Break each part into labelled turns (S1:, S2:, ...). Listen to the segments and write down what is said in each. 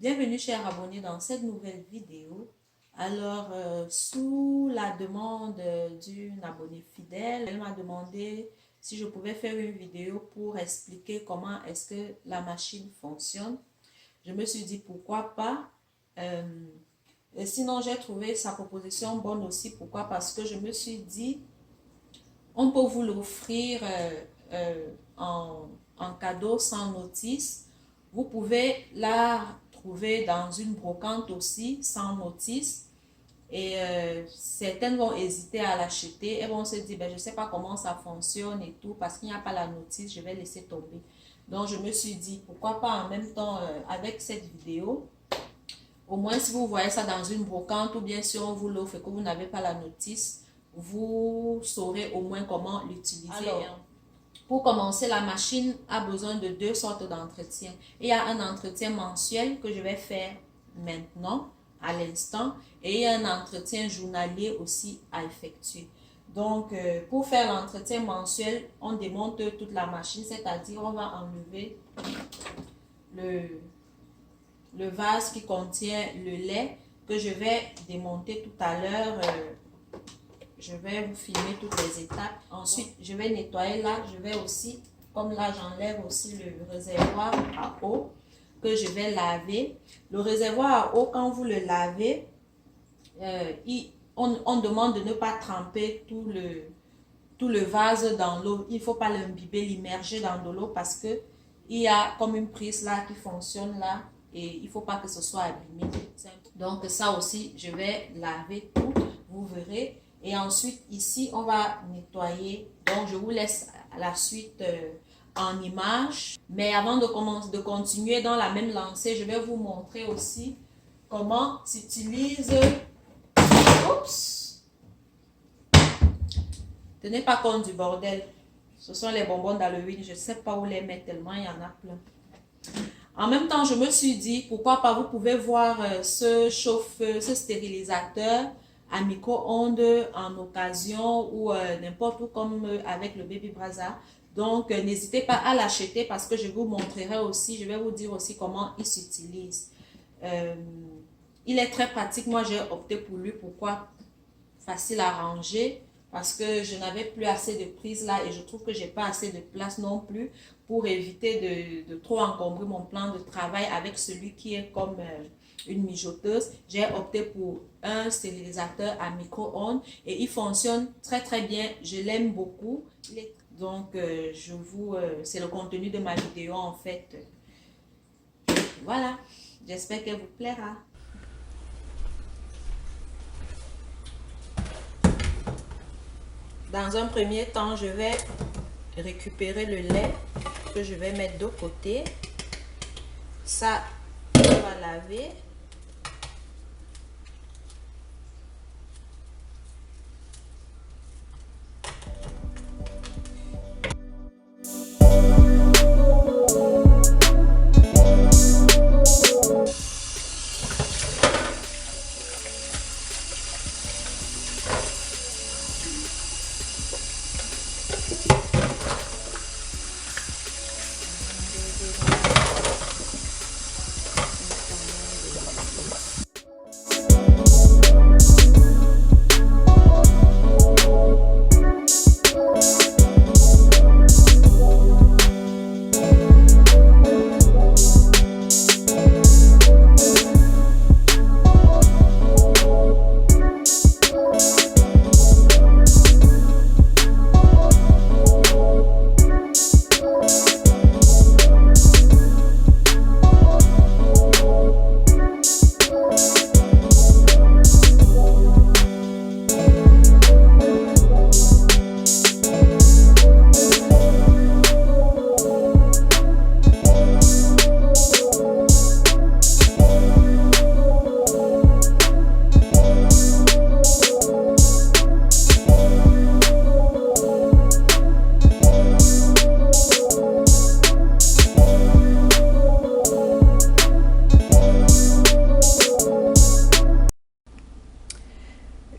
S1: Bienvenue chers abonnés dans cette nouvelle vidéo. Alors, sous la demande d'une abonnée fidèle, elle m'a demandé si je pouvais faire une vidéo pour expliquer comment est-ce que la machine fonctionne. Je me suis dit pourquoi pas. Et sinon, j'ai trouvé sa proposition bonne aussi. Pourquoi? Parce que je me suis dit, on peut vous l'offrir en cadeau sans notice. Vous pouvez la trouver dans une brocante aussi, sans notice. Et certaines vont hésiter à l'acheter. Elles vont se dire, ben, je ne sais pas comment ça fonctionne et tout, parce qu'il n'y a pas la notice, je vais laisser tomber. Donc, je me suis dit, pourquoi pas en même temps avec cette vidéo, au moins si vous voyez ça dans une brocante ou bien si on vous l'offre et que vous n'avez pas la notice, vous saurez au moins comment l'utiliser. Pour commencer, la machine a besoin de deux sortes d'entretien. Il y a un entretien mensuel que je vais faire maintenant, à l'instant, et il y a un entretien journalier aussi à effectuer. Donc, pour faire l'entretien mensuel, on démonte toute la machine, c'est-à-dire on va enlever le vase qui contient le lait que je vais démonter tout à l'heure. Je vais vous filmer toutes les étapes. Ensuite, je vais nettoyer là. Je vais aussi, comme là, j'enlève aussi le réservoir à eau que je vais laver. Le réservoir à eau, quand vous le lavez, on demande de ne pas tremper tout le vase dans l'eau. Il ne faut pas l'imbiber, l'immerger dans de l'eau parce que il y a comme une prise là qui fonctionne là et il ne faut pas que ce soit abîmé. Donc ça aussi, je vais laver tout, vous verrez. Et ensuite, ici, on va nettoyer. Donc, je vous laisse la suite en image. Mais avant de continuer dans la même lancée, je vais vous montrer aussi comment s'utilise... Oups! Tenez pas compte du bordel. Ce sont les bonbons d'Halloween. Je ne sais pas où les mettre tellement il y en a plein. En même temps, je me suis dit, pourquoi pas, vous pouvez voir ce stérilisateur à micro-ondes en occasion ou n'importe où comme avec le Baby Brasa. Donc, n'hésitez pas à l'acheter parce que je vous montrerai aussi, je vais vous dire aussi comment il s'utilise. Il est très pratique. Moi, j'ai opté pour lui. Pourquoi? Facile à ranger parce que je n'avais plus assez de prise là et je trouve que j'ai pas assez de place non plus pour éviter de trop encombrer mon plan de travail avec celui qui est comme... une mijoteuse. J'ai opté pour un stérilisateur à micro-ondes et il fonctionne très très bien. Je l'aime beaucoup. Donc, c'est le contenu de ma vidéo en fait. Voilà. J'espère qu'elle vous plaira. Dans un premier temps, je vais récupérer le lait que je vais mettre de côté. Ça, on va laver.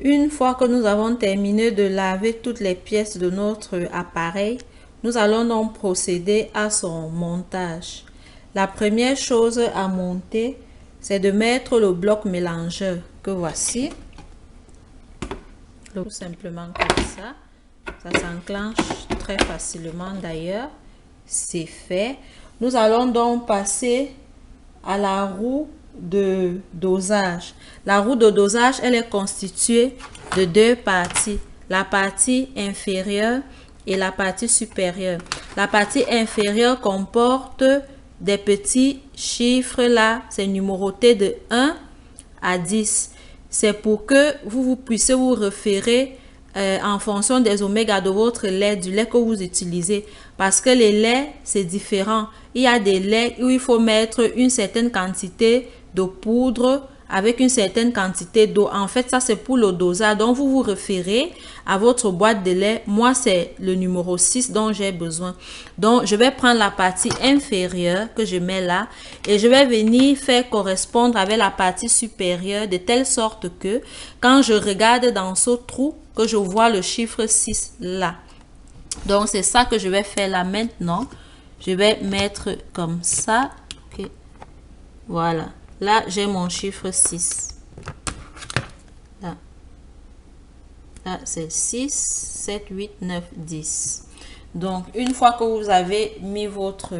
S1: Une fois que nous avons terminé de laver toutes les pièces de notre appareil, nous allons donc procéder à son montage. La première chose à monter, c'est de mettre le bloc mélangeur que voici. Tout simplement comme ça. Ça s'enclenche très facilement d'ailleurs. C'est fait. Nous allons donc passer à la roue de dosage. La roue de dosage, elle est constituée de deux parties. La partie inférieure et la partie supérieure. La partie inférieure comporte des petits chiffres là. C'est numéroté de 1 à 10. C'est pour que vous puissiez vous référer en fonction des oméga de votre lait, du lait que vous utilisez. Parce que les laits, c'est différent. Il y a des laits où il faut mettre une certaine quantité de poudre avec une certaine quantité d'eau. En fait, ça, c'est pour le dosage. Donc, vous vous référez à votre boîte de lait. Moi, c'est le numéro 6 dont j'ai besoin. Donc, je vais prendre la partie inférieure que je mets là et je vais venir faire correspondre avec la partie supérieure de telle sorte que quand je regarde dans ce trou, que je vois le chiffre 6 là. Donc, c'est ça que je vais faire là maintenant. Je vais mettre comme ça. Okay. Voilà. Là, j'ai mon chiffre 6. Là, c'est 6, 7, 8, 9, 10. Donc, une fois que vous avez mis votre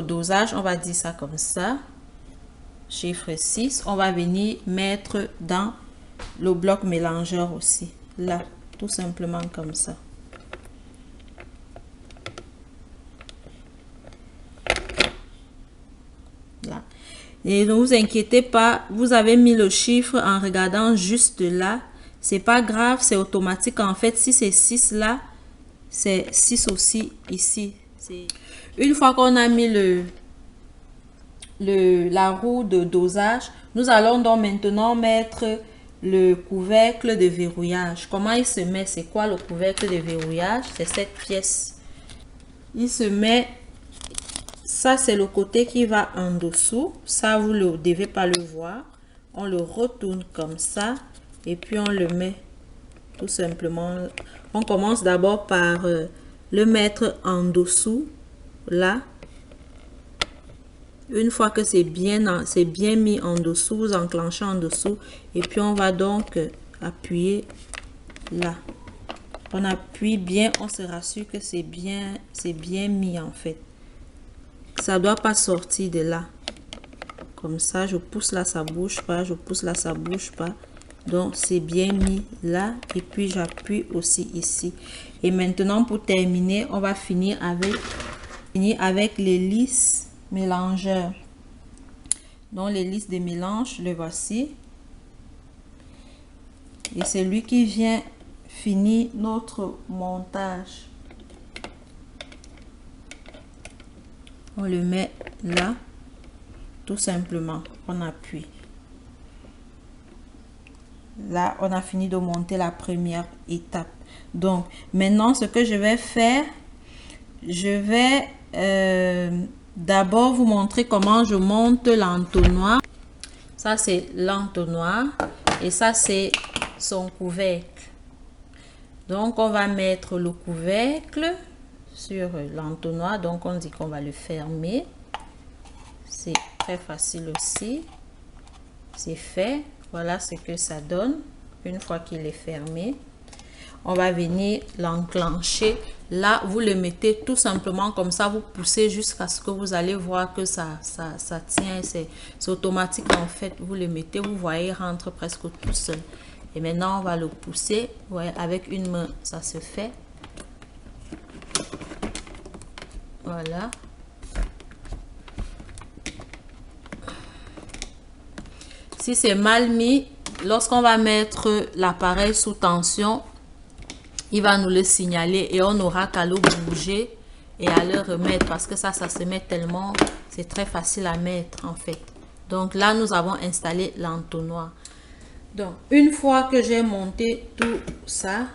S1: dosage, on va dire ça comme ça. Chiffre 6. On va venir mettre dans le bloc mélangeur aussi. Là, tout simplement comme ça. Là. Et ne vous inquiétez pas, vous avez mis le chiffre en regardant juste là. C'est pas grave, c'est automatique. En fait, si c'est 6 là, c'est 6 aussi ici. Une fois qu'on a mis la roue de dosage, nous allons donc maintenant mettre le couvercle de verrouillage. Comment il se met? C'est quoi le couvercle de verrouillage? C'est cette pièce. Il se met... Ça, c'est le côté qui va en dessous. Ça, vous ne devez pas le voir. On le retourne comme ça. Et puis, on le met tout simplement. On commence d'abord par le mettre en dessous. Là. Une fois que c'est bien mis en dessous, vous enclenchez en dessous. Et puis, on va donc appuyer là. On appuie bien. On se rassure que c'est bien mis en fait. Ça doit pas sortir de là. Comme ça, je pousse là, ça bouge pas. Je pousse là, ça bouge pas. Donc, c'est bien mis là. Et puis, j'appuie aussi ici. Et maintenant, pour terminer, on va finir avec les lisses mélangeurs. Donc, les lisses de mélange, le voici. Et c'est lui qui vient finir notre montage. On le met là, tout simplement, on appuie. Là, on a fini de monter la première étape. Donc, maintenant, ce que je vais faire, je vais d'abord vous montrer comment je monte l'entonnoir. Ça, c'est l'entonnoir et ça, c'est son couvercle. Donc, on va mettre le couvercle sur l'entonnoir. Donc, on dit qu'on va le fermer. C'est très facile aussi. C'est fait. Voilà ce que ça donne. Une fois qu'il est fermé, on va venir l'enclencher. Là, vous le mettez tout simplement comme ça. Vous poussez jusqu'à ce que vous allez voir que ça tient. C'est automatique en fait. Vous le mettez, vous voyez, il rentre presque tout seul. Et maintenant, on va le pousser. Ouais, avec une main, ça se fait. Voilà. Si c'est mal mis, lorsqu'on va mettre l'appareil sous tension, il va nous le signaler et on n'aura qu'à le bouger et à le remettre parce que ça se met tellement, c'est très facile à mettre en fait. Donc là, nous avons installé l'entonnoir. Donc, une fois que j'ai monté tout ça,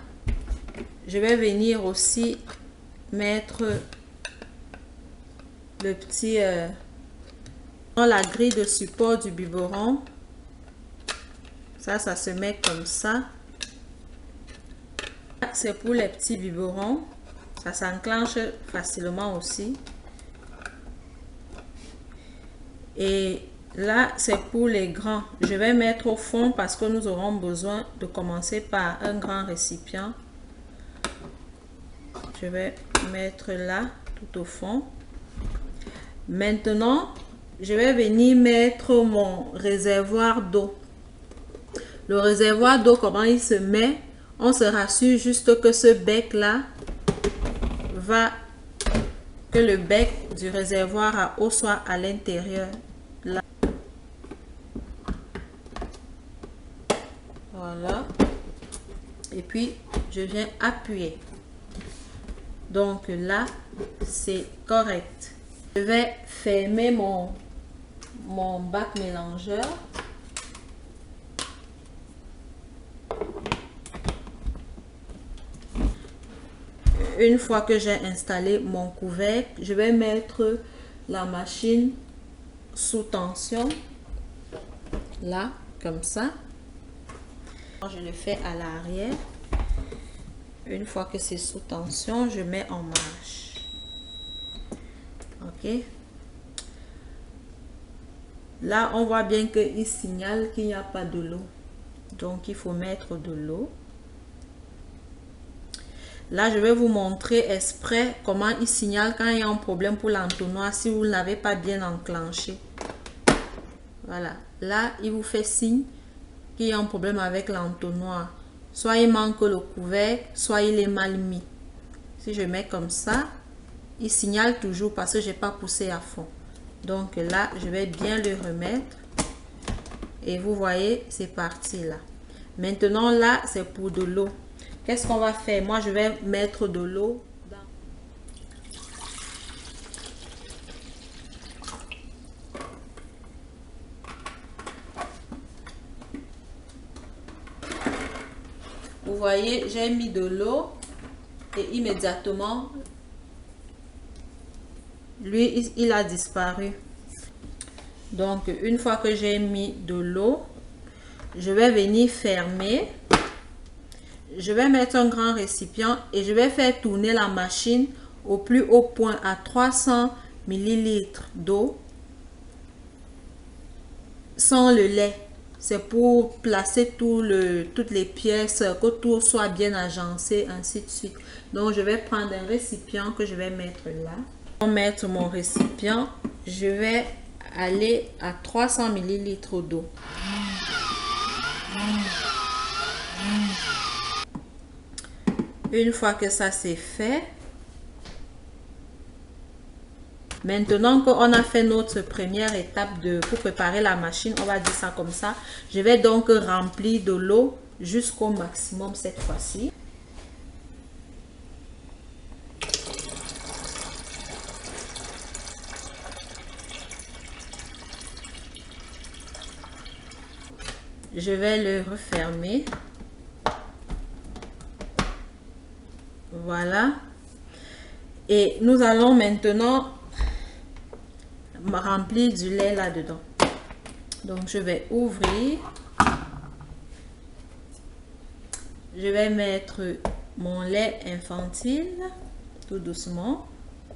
S1: je vais venir aussi mettre le petit dans la grille de support du biberon. Ça se met comme ça. C'est pour les petits biberons. Ça s'enclenche facilement aussi. Et Là, c'est pour les grands. Je vais mettre au fond parce que nous aurons besoin de commencer par un grand récipient. Je vais mettre là, tout au fond. Maintenant, je vais venir mettre mon réservoir d'eau. Le réservoir d'eau, comment il se met? On se rassure juste que ce bec-là que le bec du réservoir à eau soit à l'intérieur. Là. Voilà. Et puis, je viens appuyer. Donc là, c'est correct. Je vais fermer mon bac mélangeur. Une fois que j'ai installé mon couvercle, je vais mettre la machine sous tension. Là, comme ça. Je le fais à l'arrière. Une fois que c'est sous tension, je mets en marche. Ok. Là, on voit bien qu'il signale qu'il n'y a pas de l'eau. Donc, il faut mettre de l'eau. Là, je vais vous montrer exprès comment il signale quand il y a un problème pour l'entonnoir si vous ne l'avez pas bien enclenché. Voilà. Là, il vous fait signe qu'il y a un problème avec l'entonnoir. Soit il manque le couvercle, soit il est mal mis. Si je mets comme ça, il signale toujours parce que je n'ai pas poussé à fond. Donc là, je vais bien le remettre. Et vous voyez, c'est parti là. Maintenant, là, c'est pour de l'eau. Qu'est-ce qu'on va faire? Moi, je vais mettre de l'eau. Vous voyez, j'ai mis de l'eau et immédiatement, lui, il a disparu. Donc, une fois que j'ai mis de l'eau, je vais venir fermer. Je vais mettre un grand récipient et je vais faire tourner la machine au plus haut point à 300 ml d'eau sans le lait. C'est pour placer toutes les pièces, que tout soit bien agencé, ainsi de suite. Donc, je vais prendre un récipient que je vais mettre là. Pour mettre mon récipient, je vais aller à 300 ml d'eau. Une fois que ça c'est fait, maintenant qu'on a fait notre première étape pour préparer la machine, on va dire ça comme ça, je vais donc remplir de l'eau jusqu'au maximum cette fois-ci. Je vais le refermer. Voilà. Et nous allons maintenant remplir du lait là-dedans. Donc, je vais ouvrir. Je vais mettre mon lait infantile, tout doucement.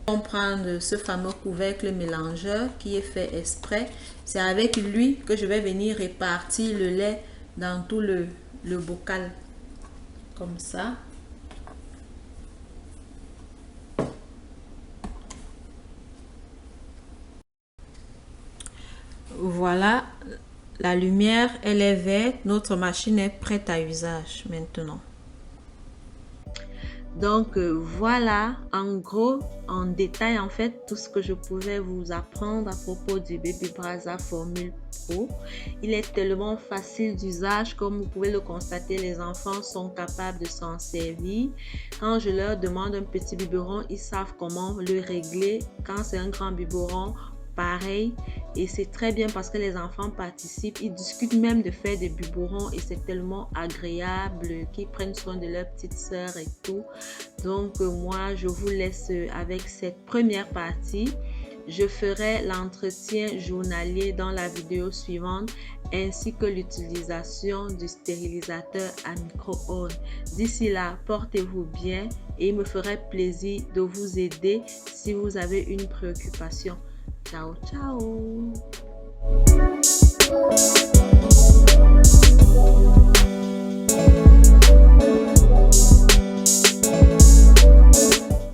S1: On prend ce fameux couvercle mélangeur qui est fait exprès. C'est avec lui que je vais venir répartir le lait dans tout le bocal. Comme ça. Voilà, la lumière, elle est verte. Notre machine est prête à usage maintenant. Donc voilà, en gros, en détail, en fait, tout ce que je pouvais vous apprendre à propos du Baby Brasa Formule Pro. Il est tellement facile d'usage, comme vous pouvez le constater, les enfants sont capables de s'en servir. Quand je leur demande un petit biberon, ils savent comment le régler. Quand c'est un grand biberon, pareil, et c'est très bien parce que les enfants participent, ils discutent même de faire des biberons et c'est tellement agréable qu'ils prennent soin de leur petite sœur et tout. Donc moi je vous laisse avec cette première partie. Je ferai l'entretien journalier dans la vidéo suivante ainsi que l'utilisation du stérilisateur à micro-ondes. D'ici là, portez-vous bien et il me ferait plaisir de vous aider si vous avez une préoccupation. Ciao, ciao!